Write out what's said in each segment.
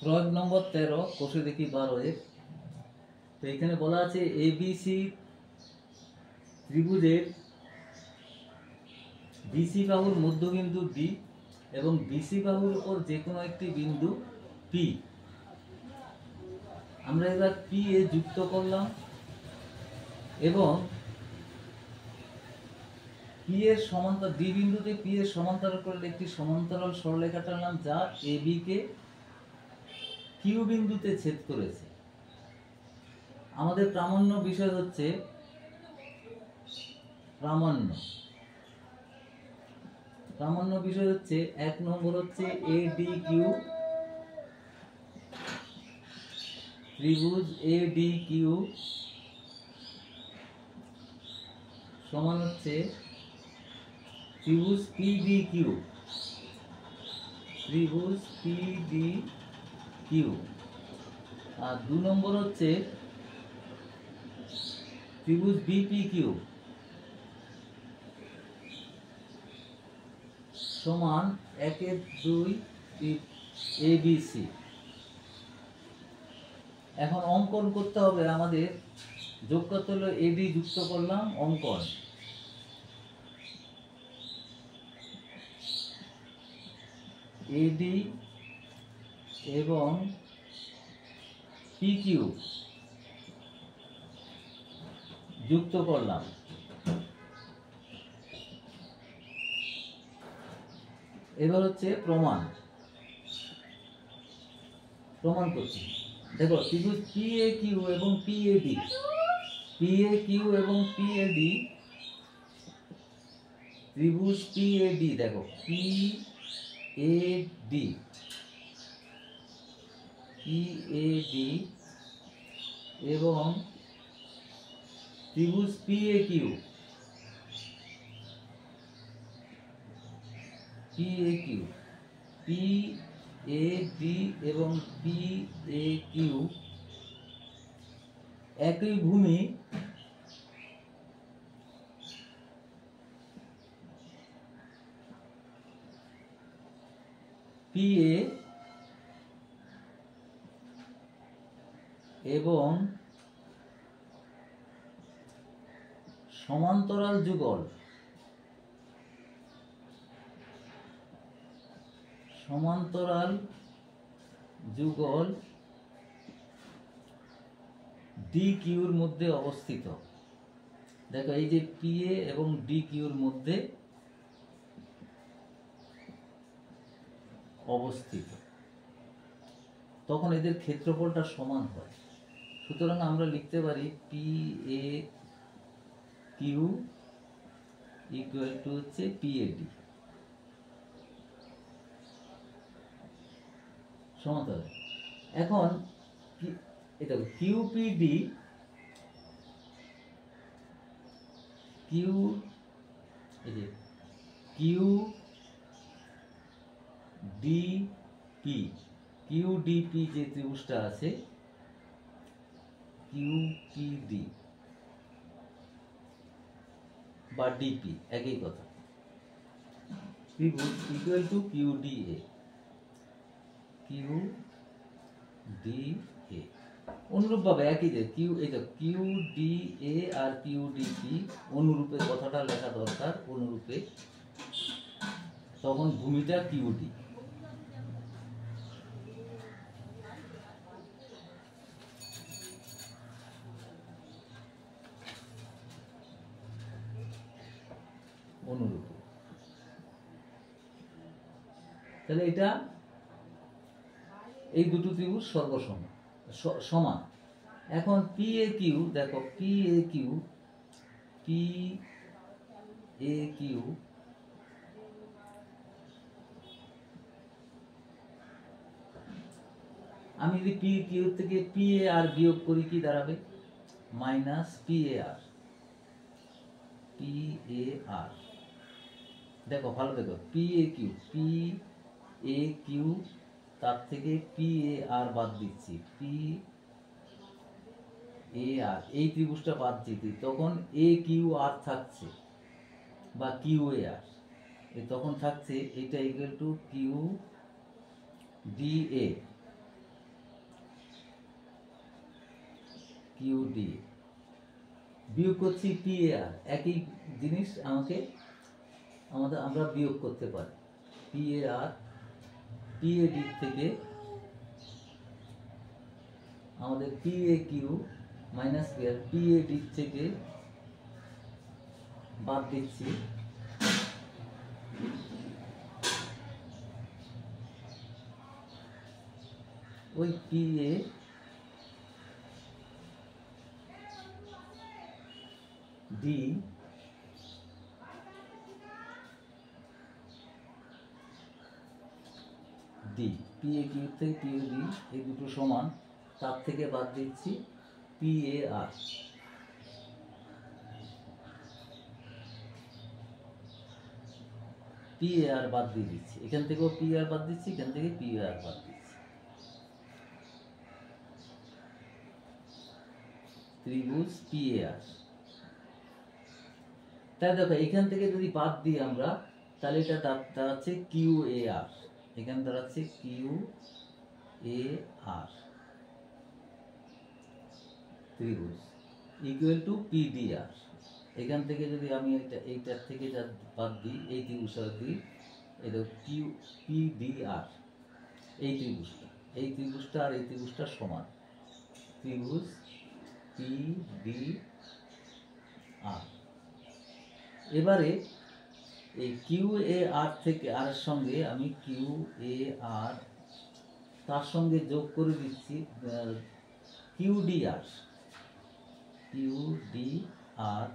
প্রয়োগ নম্বর 13 কোষে দেখি 12 তো এখানে বলা আছে এবিসি ত্রিভুজের বিসি বাহুর মধ্যবিন্দু ডি এবং বিসি বাহুর উপর যে কোনো একটি বিন্দু পি। আমরা এবার পি এ যুক্ত করলাম এবং পি এর সমান্তরাল ডি বিন্দুতে পি এর সমান্তরাল করে একটি সমান্তরাল সরলরেখা টানলাম যা এবি কে কিউ বিন্দুতে ছেদ করেছে। আমাদের প্রামাণ্য বিষয় হচ্ছে প্রামাণ্য বিষয় হচ্ছে 1 নম্বর হচ্ছে এডি কিউ ত্রিভুজ এডি কিউ সমান হচ্ছে ত্রিভুজ পিডি কিউ আর 2 নম্বর হচ্ছে ত্রিভুজ বিপি কিউ সমান 1-2 এবিসি। এখন অঙ্কন করতে হবে আমাদের। যোগ করতে হলো এডি যুক্ত করলাম, অঙ্কন এডি এবং পিকিউ যুক্ত করলাম। এবার হচ্ছে প্রমাণ করছি। দেখো ত্রিভুজ পিএ কিউ এবং পিএডি ত্রিভুজ পিএডি দেখো পিএডি এবং ত্রিভুজ পিএ কিউ পিএডি এবং পিএ কিউ একই ভূমি পিএ এবং সমান্তরাল যুগল ডি কিউর মধ্যে অবস্থিত। দেখো এই যে পিএ এবং ডি কিউর মধ্যে অবস্থিত, তখন এদের ক্ষেত্রফলটা সমান হয়। সুতরাং আমরা লিখতে পারি পিএ কিউ ইকুয়াল টু হচ্ছে পিএডি সমান্তরাল। এখন এটা কিউপিডি কিউডিপি যে ত্রিভুজটা আছে কিউপিডি বা ডিপি একই কথা, ত্রিভুজ ইকুয়াল টু কিউডিএ অনুরূপভাবে একই যে কিউডিএ আর কিউডিপি অনুরূপে কথাটা লেখা দরকার, অনুরূপে তখন ভূমিটা কিউডি। অনুরূপে তাহলে এটা এই দুটো ত্রিভুজ সমান। এখন পিএ কিউ দেখো পিএ কিউ আমি যদি পি কিউ থেকে পিএ আর বিয়োগ করি কি দাঁড়াবে? মাইনাস পিএ আর। দেখো ভালো দেখো পিএ কিউ তার থেকে পিএ আর বাদ দিচ্ছি, পিএআর এই ত্রিভুজটা বাদ দিচ্ছি, তখন এ কিউ আর থাকছে বা কিউ এ আর, তখন থাকছে এটা equal to Q DA Q D বিয়োগ করছি পি এ আর, একই জিনিস আমরা বিয়োগ করতে পারি। P A R P A D থেকে আমাদের P A Q minus P R, P A D থেকে বাদ দিচ্ছি ওই P A D D, P A Q থেকে পি এ ডি এই দুটো সমান, তার থেকে বাদ দিচ্ছি P A R. P A আর বাদ দিয়ে দিচ্ছি, এখান থেকেও পি আর বাদ দিচ্ছি, এখান থেকে পি এ আর বাদ দিচ্ছি। ত্রিভুজ পি এ আর। তাই দেখো এখান থেকে যদি বাদ দিই আমরা, তাহলে এটা দাঁড়াচ্ছে কিউ এ আর, এখানে দাঁড়াচ্ছে কিউ এ আর ত্রিভুজ ইকুয়াল টু পি ডি আর। এখান থেকে যদি আমি এইটার থেকে যা বাদ দিই, এই ত্রিভুজটা দিই, এটা কিউ পি ডি আর, এই ত্রিভুজটা আর এই ত্রিভুজটা সমান, ত্রিভুজ পি ডি আর। এবারে এই কিউ এ আর থেকে আর এর সঙ্গে আমি কিউ এ আর তার সঙ্গে যোগ করে দিচ্ছি কিউ ডি আর, কিউ ডি আর,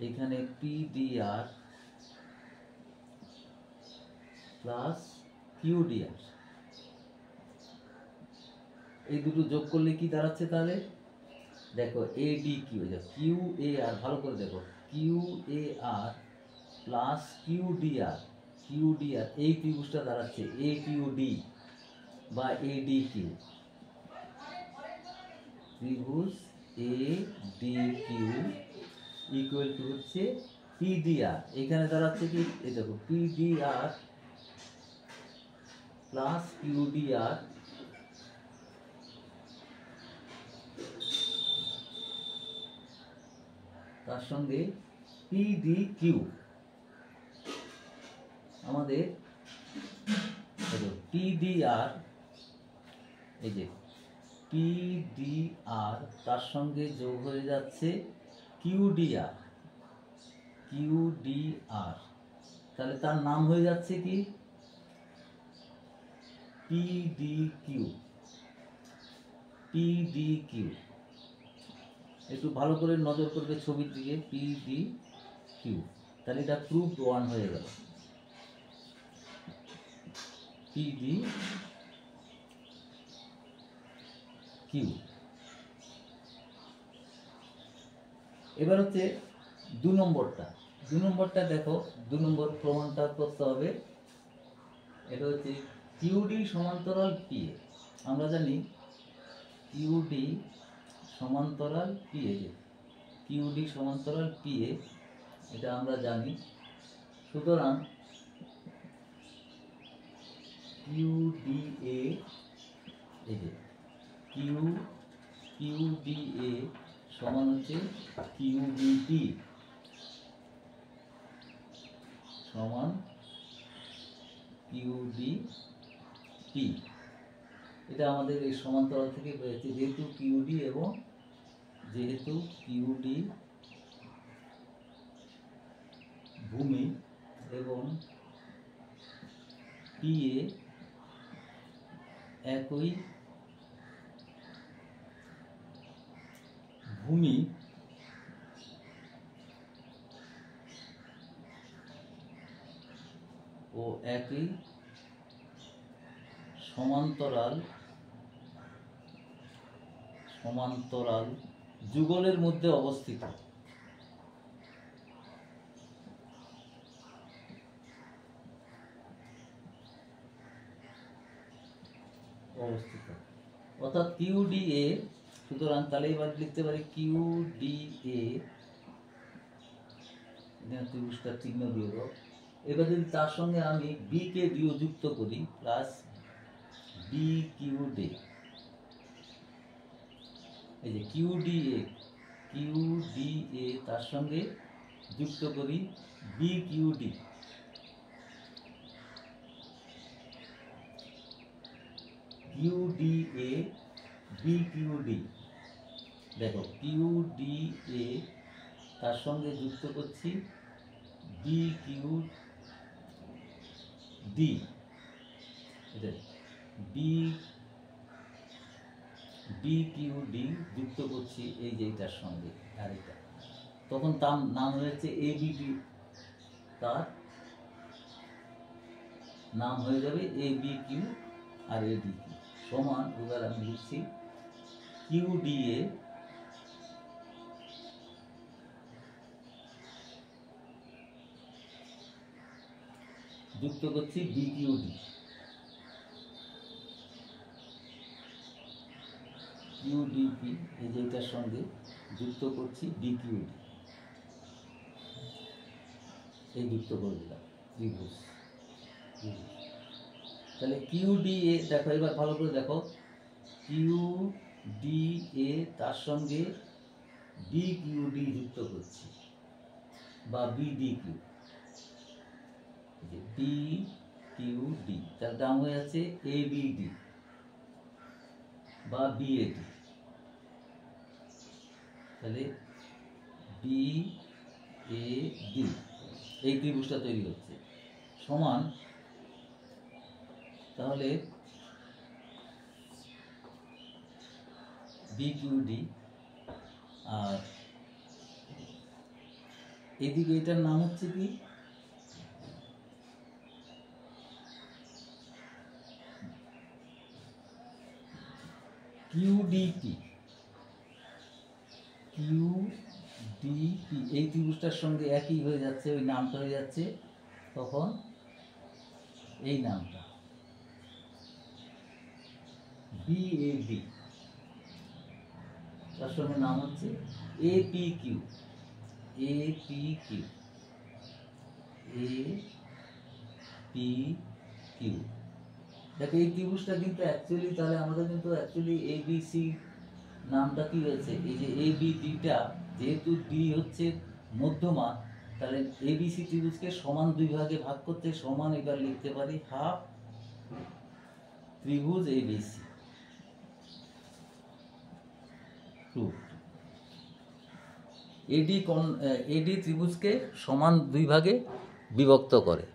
এখানে P D R plus Q D R. এই দুটো যোগ করলে কি দাঁড়াচ্ছে তাহলে দেখো, এ ডি কিউ, কিউ এ আর, ভালো করে দেখো, কিউ এ আর প্লাস কিউ ডি আর, এই ত্রিভুজটা দাঁড়াচ্ছে এ কিউ ডি বা এ ডি কিউ, ত্রিভুজ A D Q equal to হচ্ছে পি ডি আর। এখানে দাঁড়াচ্ছে কি, এই দেখো P D R plus Q D R তার সঙ্গে পি ডি কিউ। আমাদের পি ডি আর, এই যে পি ডি আর তার সঙ্গে যোগ হয়ে যাচ্ছে কিউ ডি আর, তাহলে তার নাম হয়ে যাচ্ছে কি পি ডি কিউ। একটু ভালো করে নজর করবে ছবির দিকে, পি ডি কিউ, তাহলে এটা প্রুফড ওয়ান হয়ে গেল, পি ডি কিউ। এবার হচ্ছে দু নম্বরটা দেখো, 2 নম্বর প্রমাণটা করতে হবে। এটা হচ্ছে কিউডি সমান্তরাল পি এ। আমরা জানি কিউডি সমান্তরাল পি এ, কিউডি সমান্তরাল পি এ, এটা আমরা জানি। সুতরাং কিউডি এ, এই যে কিউডি এ সমান হচ্ছে কিউডিটি সমান কিউডিটি। এটা আমাদের এই সমান্তরাল থেকে পেয়েছে, যেহেতু কিউডি ভূমি এবং পি এ একই ভূমি ও একই সমান্তরাল যুগলের মধ্যে অবস্থিত। অর্থাৎ কিউডিএ। সুতরাং তাহলে এবার লিখতে পারি কিউডিএ, ত্রিভুজটা চিহ্ন দিয়ে দাও। এবার যদি তার সঙ্গে আমি বি কে দিও যুক্ত করি, প্লাস বি কিউডি, এই যে কিউডিএ তার সঙ্গে যুক্ত করি বিকিউডি, কিউডিএ বিকিউডি। দেখো কিউডিএ তার সঙ্গে যুক্ত করছি বিকিউডি, বিকিউডি যুক্ত করছি এই যে এটার সঙ্গে আর এটা, তখন তার নাম হয়েছে এবিডি, তার নাম হয়ে যাবে এবিকিউ আর এডিকিউ সমান। এবার আমি লিখছি কিউডিএ যুক্ত করছি বিকিউডি, কিউডিপি এই যে এটার সঙ্গে যুক্ত করছি বিকিউডি, এই যুক্ত করে দিলাম ত্রিভুজ। তাহলে কিউডিএ দেখো, এবার ভালো করে দেখো, কিউডিএ তার সঙ্গে বিকিউডি যুক্ত করছি বা বিডিকিউ, বিকিউডি তার দাম হয়ে যাচ্ছে এবিডি বা বিএডি। তাহলে বিএডি এই ত্রিভুজটা তৈরি হচ্ছে সমান। তাহলে বিকিউডি আর এদিকে এটার নাম হচ্ছে কি কিউডিপি, কিউডিপি এই ত্রিভুজটার সঙ্গে একই হয়ে যাচ্ছে, ওই নামটা হয়ে যাচ্ছে তখন এই নামটা বিএডি, তার সঙ্গে নাম হচ্ছে এপিকিউ, এপিকিউ, এপিকিউ। দেখো এই ত্রিভুজটা কিন্তু অ্যাকচুয়ালি, তাহলে আমাদের কিন্তু অ্যাকচুয়ালি এবিসি নামটা কি হয়েছে, এই যে এবিডিটা যেহেতু ডি হচ্ছে মধ্যমা, তাহলে এবিসি ত্রিভুজকে সমান দুই ভাগে ভাগ করতে সমান এবার লিখতে পারি হাফ ত্রিভুজ এবিসি, এডি ত্রিভুজকে সমান দুই ভাগে বিভক্ত করে।